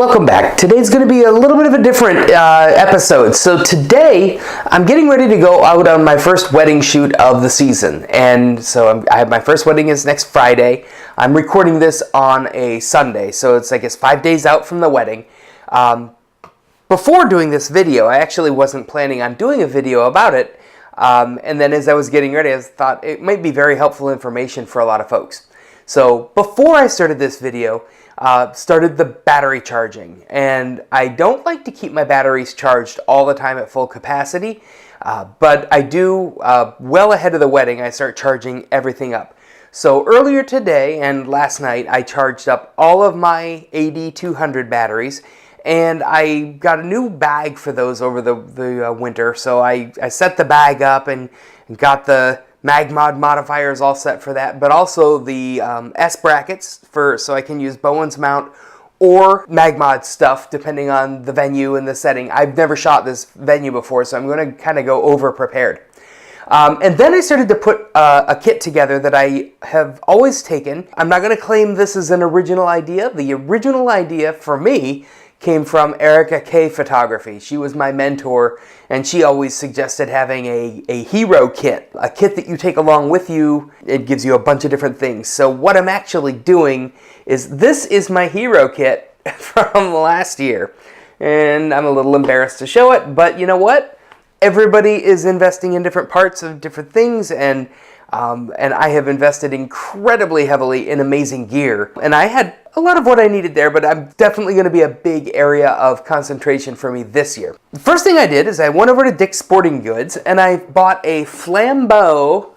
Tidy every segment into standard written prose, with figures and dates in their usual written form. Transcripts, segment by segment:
welcome back. Today's going to be a little bit of a different episode. So today, I'm getting ready to go out on my first wedding shoot of the season. And so I have my first wedding is next Friday. I'm recording this on a Sunday, so it's I guess 5 days out from the wedding. Before doing this video, I actually wasn't planning on doing a video about it. And then as I was getting ready, I thought it might be very helpful information for a lot of folks. So before I started this video, started the battery charging, and I don't like to keep my batteries charged all the time at full capacity, but I do well ahead of the wedding. I start charging everything up. So earlier today and last night I charged up all of my AD200 batteries, and I got a new bag for those over the winter. So I set the bag up and got the Magmod modifiers all set for that, but also the S brackets so I can use Bowen's mount or Magmod stuff depending on the venue and the setting. I've never shot this venue before, so I'm going to kind of go over prepared. And then I started to put a kit together that I have always taken. I'm not going to claim this is an original idea. The original idea for me came from Erica K Photography. She was my mentor, and she always suggested having a hero kit, a kit that you take along with you. It gives you a bunch of different things. So what I'm actually doing is this is my hero kit from last year, and I'm a little embarrassed to show it, but you know what? Everybody is investing in different parts of different things, and I have invested incredibly heavily in amazing gear. And I had a lot of what I needed there, but I'm definitely going to be a big area of concentration for me this year. The first thing I did is I went over to Dick's Sporting Goods and I bought a Flambeau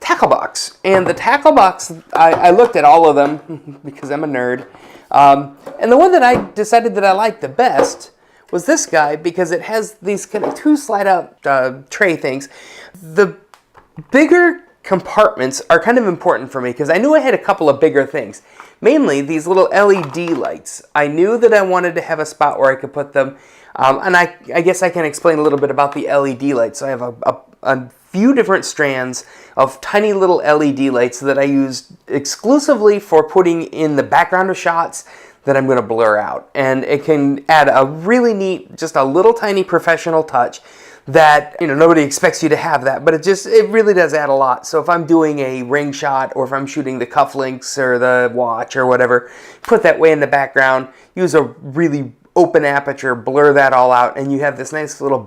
tackle box. And the tackle box, I looked at all of them because I'm a nerd. And the one that I decided that I liked the best was this guy, because it has these kind of two slide-out tray things. The bigger compartments are kind of important for me because I knew I had a couple of bigger things. Mainly these little LED lights. I knew that I wanted to have a spot where I could put them, and I guess I can explain a little bit about the LED lights. So I have a few different strands of tiny little LED lights that I use exclusively for putting in the background of shots that I'm going to blur out. And it can add a really neat, just a little tiny professional touch that, you know, nobody expects you to have that, but it really does add a lot. So if I'm doing a ring shot, or if I'm shooting the cufflinks or the watch or whatever, put that way in the background, use a really open aperture, blur that all out, and you have this nice little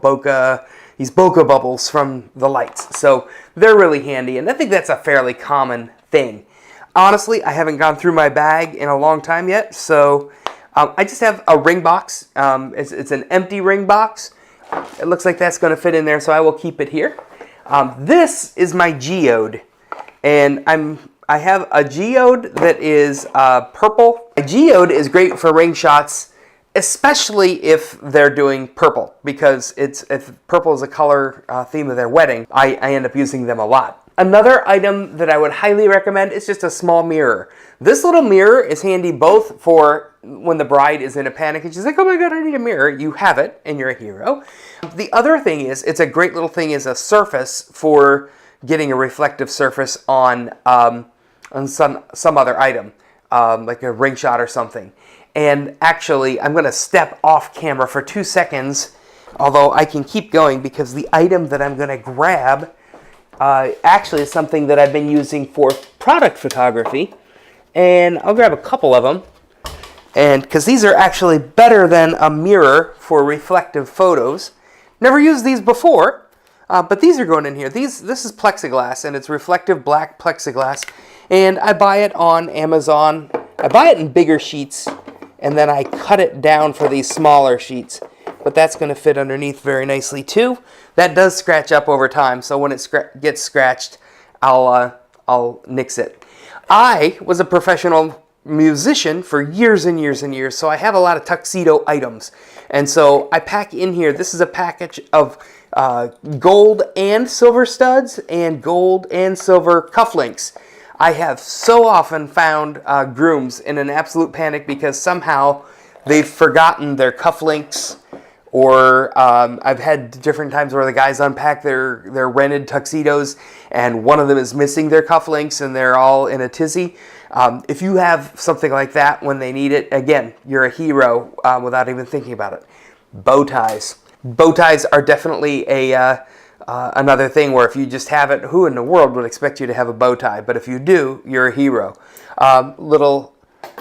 these bokeh bubbles from the lights. So they're really handy, and I think that's a fairly common thing. Honestly, I haven't gone through my bag in a long time yet, so I just have a ring box. It's an empty ring box. It looks like that's going to fit in there, so I will keep it here. This is my Geode, and I have a Geode that is purple. A Geode is great for ring shots, especially if they're doing purple, because if purple is a color theme of their wedding, I end up using them a lot. Another item that I would highly recommend is just a small mirror. This little mirror is handy both for when the bride is in a panic and she's like, oh my god, I need a mirror. You have it, and you're a hero. The other thing is, it's a great little thing as a surface for getting a reflective surface on some other item, like a ring shot or something. And actually, I'm going to step off camera for 2 seconds, although I can keep going because the item that I'm going to grab actually is something that I've been using for product photography, and I'll grab a couple of them, and because these are actually better than a mirror for reflective photos. Never used these before, but these are going in here. This is plexiglass, and it's reflective black plexiglass, and I buy it on Amazon. I buy it in bigger sheets, and then I cut it down for these smaller sheets. But that's going to fit underneath very nicely too. That does scratch up over time, so when it gets scratched, I'll nix it. I was a professional musician for years and years and years, so I have a lot of tuxedo items. And so I pack in here, this is a package of gold and silver studs and gold and silver cufflinks. I have so often found grooms in an absolute panic because somehow they've forgotten their cufflinks, or I've had different times where the guys unpack their rented tuxedos and one of them is missing their cufflinks and they're all in a tizzy. If you have something like that when they need it, again, you're a hero without even thinking about it. Bow ties. Bow ties are definitely another thing where if you just have it, who in the world would expect you to have a bow tie? But if you do, you're a hero. Little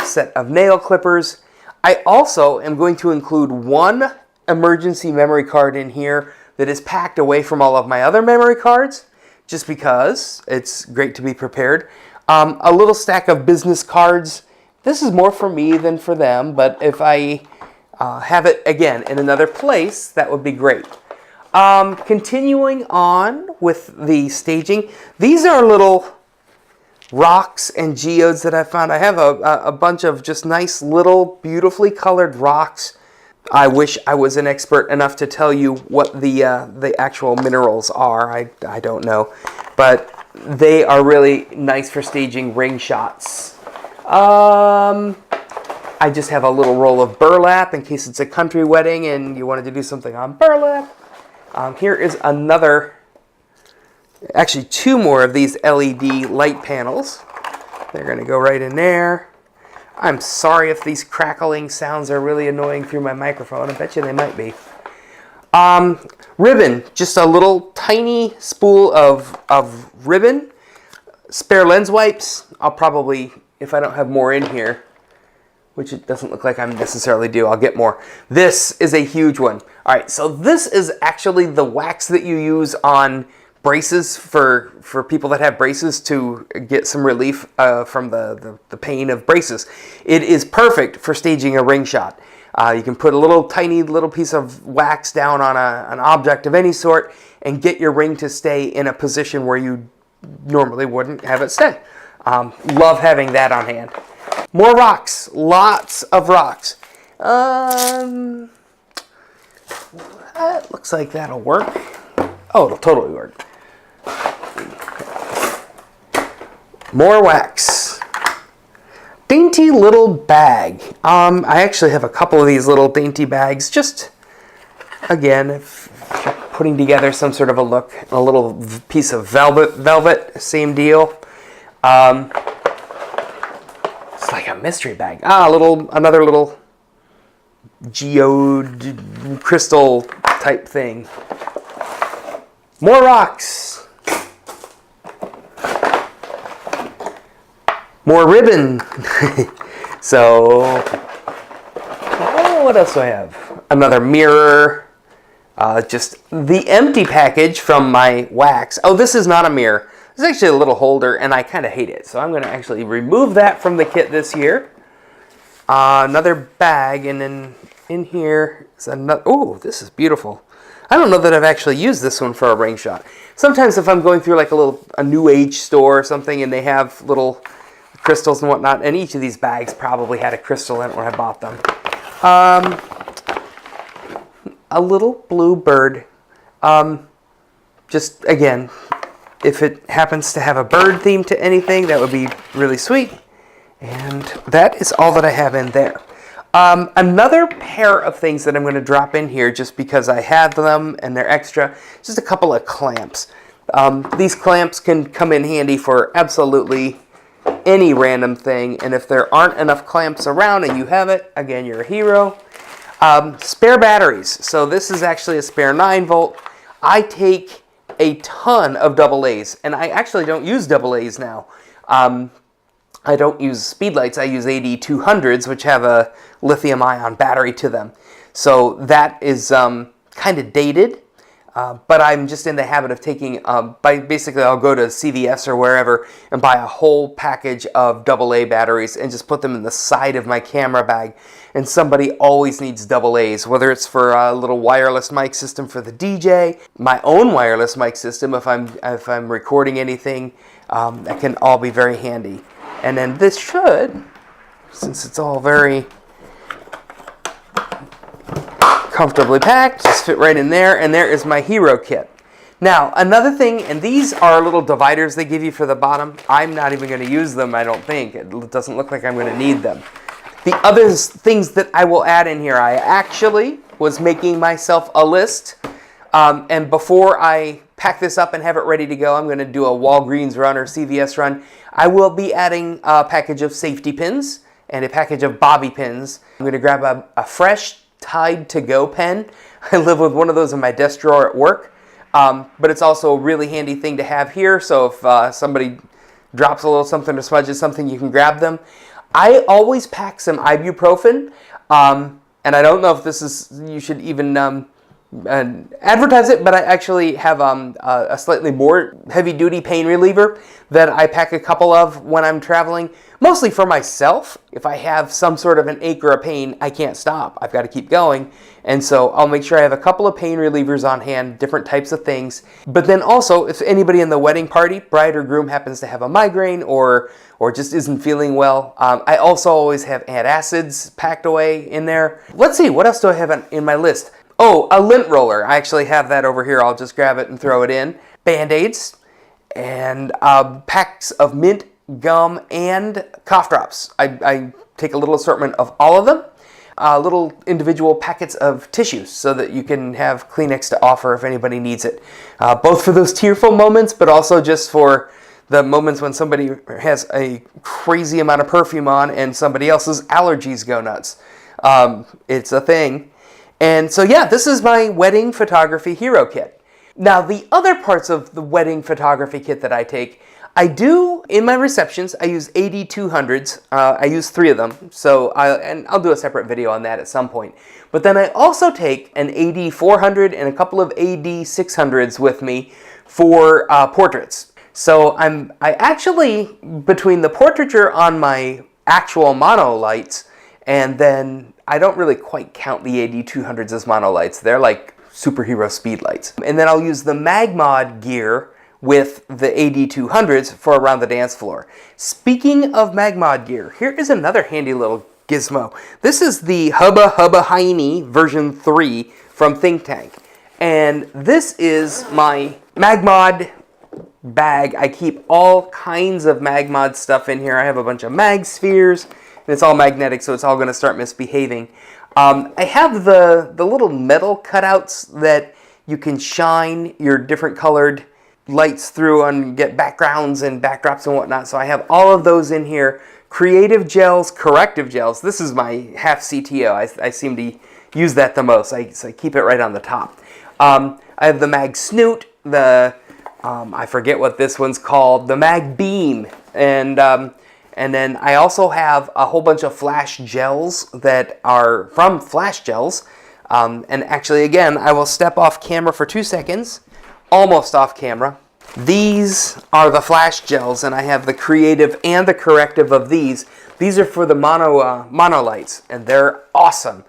set of nail clippers. I also am going to include one emergency memory card in here that is packed away from all of my other memory cards, just because it's great to be prepared. A little stack of business cards. This is more for me than for them, but if I have it, again, in another place, that would be great. Continuing on with the staging, these are little rocks and geodes that I found. I have a bunch of just nice little beautifully colored rocks. I wish I was an expert enough to tell you what the actual minerals are. I don't know, but they are really nice for staging ring shots. I just have a little roll of burlap in case it's a country wedding and you wanted to do something on burlap. Here is another, actually two more of these LED light panels. They're going to go right in there. I'm sorry if these crackling sounds are really annoying through my microphone. I bet you they might be. Ribbon, just a little tiny spool of ribbon. Spare lens wipes. I'll probably, if I don't have more in here, which it doesn't look like I necessarily do, I'll get more. This is a huge one. All right, so this is actually the wax that you use on braces for people that have braces to get some relief from the pain of braces. It is perfect for staging a ring shot. You can put a tiny little piece of wax down on an object of any sort and get your ring to stay in a position where you normally wouldn't have it stay. Love having that on hand. More rocks, lots of rocks. That looks like that'll work. Oh, it'll totally work. More wax. Dainty little bag. I actually have a couple of these little dainty bags. Just, again, if you're putting together some sort of a look. A little piece of velvet, same deal. It's like a mystery bag. Another little geode crystal type thing. More rocks. More ribbon. So, what else do I have? Another mirror. Just the empty package from my wax. Oh, this is not a mirror. This is actually a little holder, and I kind of hate it. So I'm going to actually remove that from the kit this year. Another bag, and then in here is another. Oh, this is beautiful. I don't know that I've actually used this one for a ring shot. Sometimes if I'm going through like a new age store or something, and they have little crystals and whatnot, and each of these bags probably had a crystal in it when I bought them. A little blue bird. Just, again, if it happens to have a bird theme to anything, that would be really sweet. And that is all that I have in there. Another pair of things that I'm going to drop in here just because I have them and they're extra, just a couple of clamps. These clamps can come in handy for absolutely any random thing, and if there aren't enough clamps around and you have it, again, you're a hero. Spare batteries. So this is actually a spare 9-volt. I take a ton of AA's, and I actually don't use AA's now. I don't use speedlights. I use AD200s, which have a lithium-ion battery to them. So that is kind of dated, but I'm just in the habit of taking, basically I'll go to CVS or wherever and buy a whole package of AA batteries and just put them in the side of my camera bag. And somebody always needs AA's, whether it's for a little wireless mic system for the DJ, my own wireless mic system if I'm recording anything, that can all be very handy. And then this should, since it's all very comfortably packed, just fit right in there, and there is my hero kit. Now, another thing, and these are little dividers they give you for the bottom. I'm not even going to use them, I don't think. It doesn't look like I'm going to need them. The other things that I will add in here, I actually was making myself a list And before I pack this up and have it ready to go, I'm going to do a Walgreens run or CVS run. I will be adding a package of safety pins and a package of bobby pins. I'm going to grab a fresh Tide to Go pen. I live with one of those in my desk drawer at work, but it's also a really handy thing to have here, so if somebody drops a little something or smudges something, you can grab them. I always pack some ibuprofen, and I don't know if this is, you should even advertise it, but I actually have a slightly more heavy-duty pain reliever that I pack a couple of when I'm traveling, mostly for myself. If I have some sort of an ache or a pain, I can't stop. I've got to keep going, and so I'll make sure I have a couple of pain relievers on hand, different types of things. But then also, if anybody in the wedding party, bride or groom, happens to have a migraine or just isn't feeling well, I also always have antacids packed away in there. Let's see, what else do I have in my list? Oh, a lint roller. I actually have that over here. I'll just grab it and throw it in. Band-Aids and packs of mint, gum, and cough drops. I take a little assortment of all of them. Little individual packets of tissues so that you can have Kleenex to offer if anybody needs it. Both for those tearful moments, but also just for the moments when somebody has a crazy amount of perfume on and somebody else's allergies go nuts. It's a thing. And so yeah, this is my wedding photography hero kit. Now the other parts of the wedding photography kit that I take, I do, in my receptions, I use AD200s. I use 3 of them, so I'll do a separate video on that at some point. But then I also take an AD400 and a couple of AD600s with me for portraits. So I actually, between the portraiture on my actual mono lights, and then I don't really quite count the AD200s as mono lights. They're like superhero speed lights. And then I'll use the Magmod gear with the AD200s for around the dance floor. Speaking of Magmod gear, here is another handy little gizmo. This is the Hubba Hubba Heiny version 3 from Think Tank. And this is my Magmod bag. I keep all kinds of Magmod stuff in here. I have a bunch of mag spheres, and it's all magnetic, so it's all going to start misbehaving. I have the little metal cutouts that you can shine your different colored lights through and get backgrounds and backdrops and whatnot. So I have all of those in here. Creative gels, corrective gels. This is my half CTO. I seem to use that the most. So I keep it right on the top. I have the Mag Snoot, I forget what this one's called, the Mag Beam, and then I also have a whole bunch of flash gels that are from Flash Gels. And actually, again, I will step off camera for 2 seconds. Almost off camera. These are the flash gels, and I have the creative and the corrective of these. These are for the mono lights, and they're awesome.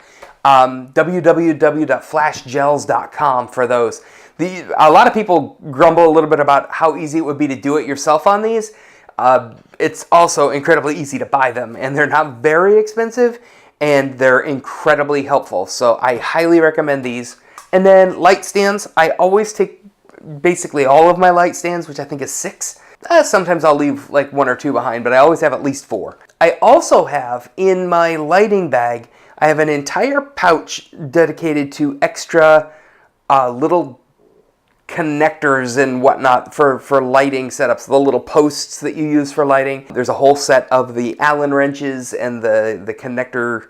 www.flashgels.com for those. A lot of people grumble a little bit about how easy it would be to do it yourself on these. It's also incredibly easy to buy them, and they're not very expensive, and they're incredibly helpful. So I highly recommend these. And then light stands. I always take basically all of my light stands, which I think is 6. Sometimes I'll leave like 1 or 2 behind, but I always have at least 4. I also have in my lighting bag, I have an entire pouch dedicated to extra little connectors and whatnot for lighting setups, the little posts that you use for lighting. There's a whole set of the Allen wrenches and the connector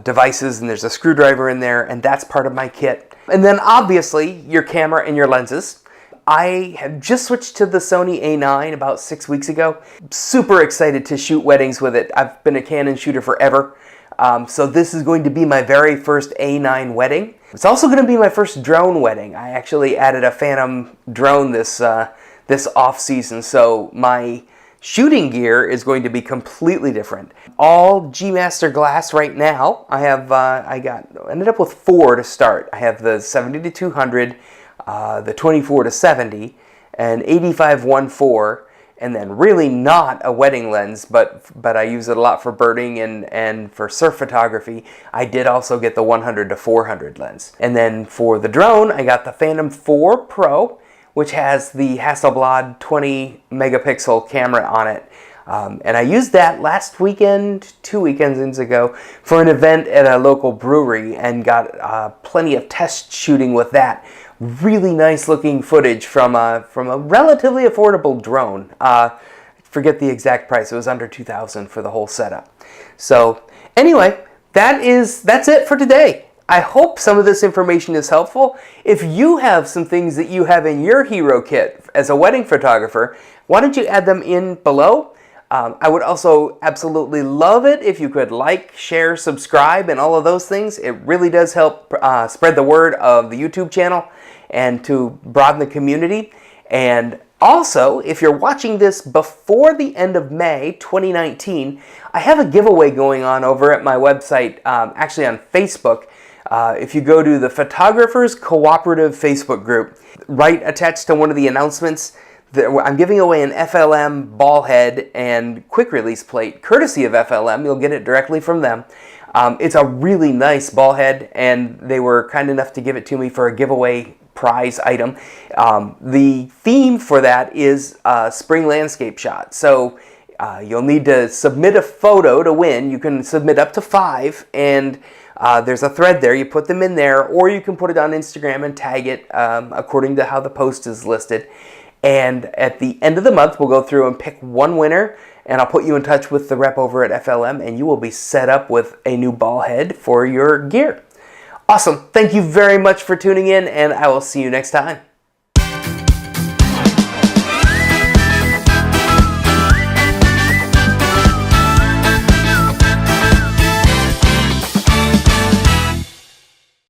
devices, and there's a screwdriver in there, and that's part of my kit. And then obviously your camera and your lenses. I have just switched to the Sony A9 about 6 weeks ago. Super excited to shoot weddings with it. I've been a Canon shooter forever. So this is going to be my very first A9 wedding. It's also going to be my first drone wedding. I actually added a Phantom drone this off season, so my shooting gear is going to be completely different. All G Master glass right now. I ended up with 4 to start. I have the 70-200, the 24-70, and 85-1.4. And then really not a wedding lens, but I use it a lot for birding and for surf photography. I did also get the 100-400 lens. And then for the drone, I got the Phantom 4 Pro, which has the Hasselblad 20 megapixel camera on it. And I used that last weekend, 2 weekends ago, for an event at a local brewery and got plenty of test shooting with that. Really nice looking footage from a relatively affordable drone. Forget the exact price. It was under $2,000 for the whole setup. So anyway, that's it for today. I hope some of this information is helpful. If you have some things that you have in your hero kit as a wedding photographer, why don't you add them in below? I would also absolutely love it if you could like, share, subscribe, and all of those things. It really does help spread the word of the YouTube channel and to broaden the community. And also, if you're watching this before the end of May 2019, I have a giveaway going on over at my website, actually on Facebook. If you go to the Photographers Cooperative Facebook group, right attached to one of the announcements, I'm giving away an FLM ball head and quick release plate, courtesy of FLM. You'll get it directly from them. It's a really nice ball head, and they were kind enough to give it to me for a giveaway prize item. The theme for that is spring landscape shot. So you'll need to submit a photo to win. You can submit up to 5, and there's a thread there. You put them in there, or you can put it on Instagram and tag it according to how the post is listed. And at the end of the month, we'll go through and pick one winner, and I'll put you in touch with the rep over at FLM, and you will be set up with a new ball head for your gear. Awesome. Thank you very much for tuning in, and I will see you next time.